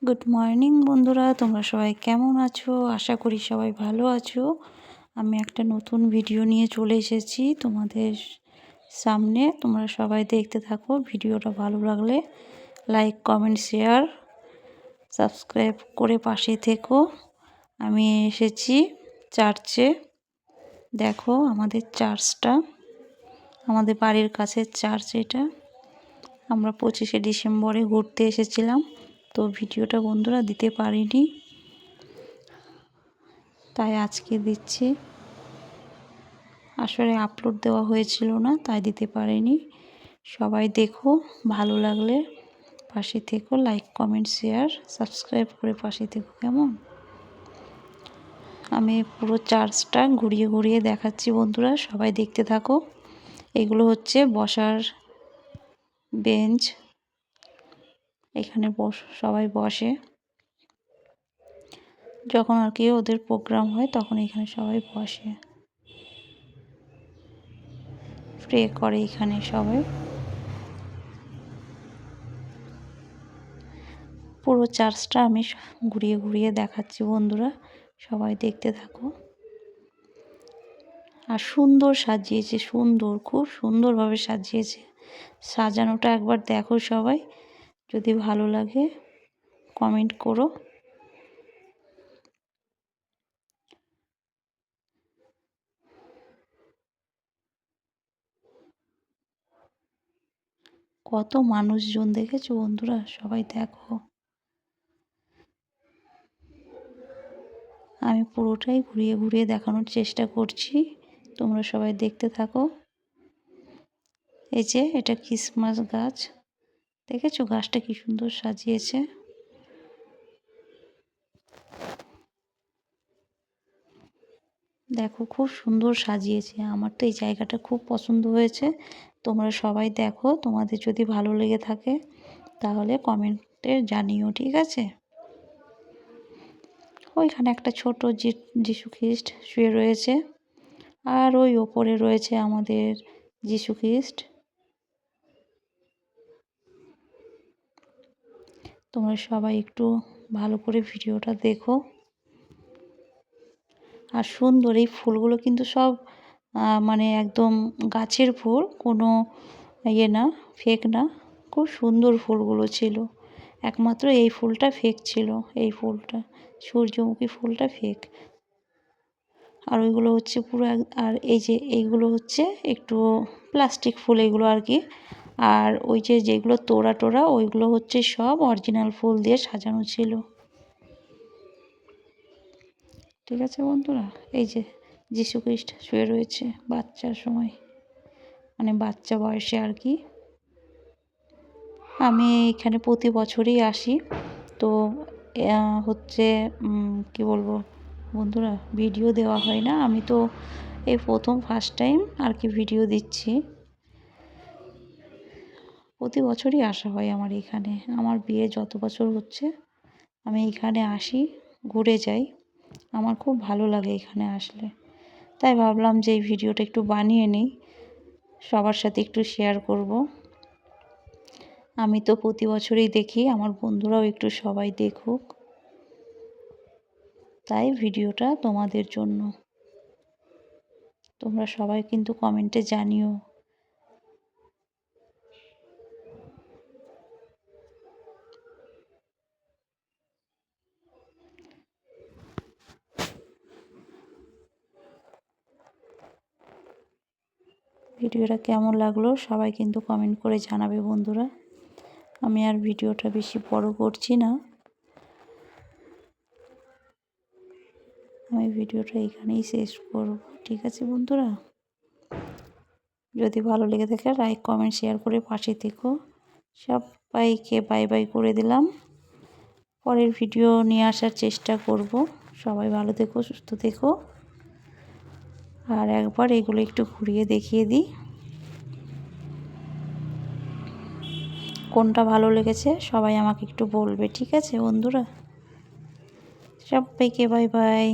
Good morning বন্ধুরা, তোমরা সবাই কেমন আছো? আশা করি সবাই ভালো আছো। আমি একটা নতুন ভিডিও নিয়ে চলে এসেছি তোমাদের সামনে। তোমরা সবাই দেখতে থাকো। ভিডিওটা ভালো লাগলে লাইক, কমেন্ট, শেয়ার, সাবস্ক্রাইব করে পাশে থেকো। আমি এসেছি চার্চে। দেখো আমাদের চার্চটা, আমাদের বাড়ির কাছে চার্চ এটা। আমরা 25শে ডিসেম্বরে ঘুরতে এসেছিলাম, তো ভিডিওটা বন্ধুরা দিতে পারিনি, তাই আজকে দিচ্ছি। আসলে আপলোড দেওয়া হয়েছিল না, তাই দিতে পারিনি। সবাই দেখো, ভালো লাগলে পাশে থেকো, লাইক, কমেন্ট, শেয়ার, সাবস্ক্রাইব করে পাশে থেকো, কেমন? আমি পুরো চার্চটা ঘুরিয়ে ঘুরিয়ে দেখাচ্ছি বন্ধুরা, সবাই দেখতে থাকো। এগুলো হচ্ছে বসার বেঞ্চ, এখানে সবাই বসে যখন আর কি ওদের প্রোগ্রাম হয়, তখন এখানে সবাই বসে, প্রে করে এখানে সবাই। পুরো চার্চটা আমি ঘুরিয়ে ঘুরিয়ে দেখাচ্ছি বন্ধুরা, সবাই দেখতে থাকো। আর সুন্দর সাজিয়েছে, সুন্দর, খুব সুন্দরভাবে সাজিয়েছে। সাজানোটা একবার দেখো সবাই, যদি ভালো লাগে কমেন্ট করো। কত মানুষজন দেখেছো বন্ধুরা, সবাই দেখো। আমি পুরোটাই ঘুরিয়ে ঘুরিয়ে দেখানোর চেষ্টা করছি, তোমরা সবাই দেখতে থাকো। এই যে এটা ক্রিসমাস গাছ, দেখেছো গাছটা কি সুন্দর সাজিয়েছে। দেখো খুব সুন্দর সাজিয়েছে, আমার তো এই জায়গাটা খুব পছন্দ হয়েছে। তোমরা সবাই দেখো, তোমাদের যদি ভালো লেগে থাকে তাহলে কমেন্টে জানিও, ঠিক আছে? ওইখানে একটা ছোট যিশু খ্রিস্ট শুয়ে রয়েছে, আর ওই ওপরে রয়েছে আমাদের যিশু খ্রিস্ট। তোমরা সবাই একটু ভালো করে ভিডিওটা দেখো। আর সুন্দর এই ফুলগুলো কিন্তু সব মানে একদম গাছের ফুল, কোনো ইয়ে না, ফেক না। খুব সুন্দর ফুলগুলো ছিল, একমাত্র এই ফুলটা ফেক ছিল। এই ফুলটা, সূর্যমুখী ফুলটা ফেক। আর ওইগুলো হচ্ছে পুরো আর এই যে এইগুলো হচ্ছে একটু প্লাস্টিক ফুল এগুলো আর কি। আর ওই যে যেগুলো তোড়া টোড়া ওইগুলো হচ্ছে সব অরিজিনাল ফুল দিয়ে সাজানো ছিল, ঠিক আছে বন্ধুরা? এই যে যিশু খ্রিস্ট শুয়ে রয়েছে বাচ্চার সময়, মানে বাচ্চা বয়সে আর কি। আমি এখানে প্রতি বছরই আসি, তো হচ্ছে কি বলবো বন্ধুরা, ভিডিও দেওয়া হয় না। আমি তো এই প্রথম ফার্স্ট টাইম আর কি ভিডিও দিচ্ছি। প্রতি বছরই আসা হয় আমার এখানে, আমার বিয়ে যত বছর হচ্ছে আমি এখানে আসি, ঘুরে যাই। আমার খুব ভালো লাগে এখানে আসলে, তাই ভাবলাম যে এই ভিডিওটা একটু বানিয়ে নিই, সবার সাথে একটু শেয়ার করব। আমি তো প্রতি বছরই দেখি, আমার বন্ধুরাও একটু সবাই দেখুক, তাই ভিডিওটা তোমাদের জন্য। তোমরা সবাই কিন্তু কমেন্টে জানিও। ভিডিওটা কেমন লাগলো সবাই কিন্তু কমেন্ট করে জানাবে বন্ধুরা। আমি আর ভিডিওটা বেশি বড় করছি না, আমি ভিডিওটা এখানেই শেষ করব, ঠিক আছে বন্ধুরা? যদি ভালো লেগে থাকে লাইক, কমেন্ট, শেয়ার করে পাশে থেকো। সবাইকে বাই বাই করে দিলাম, পরের ভিডিও নিয়ে আসার চেষ্টা করব। সবাই ভালো থেকো, সুস্থ থেকো। আর একবার এগুলো একটু ঘুরিয়ে দেখিয়ে দিই, কোনটা ভালো লেগেছে সবাই আমাকে একটু বলবে, ঠিক আছে বন্ধুরা? সবাইকে বাই বাই।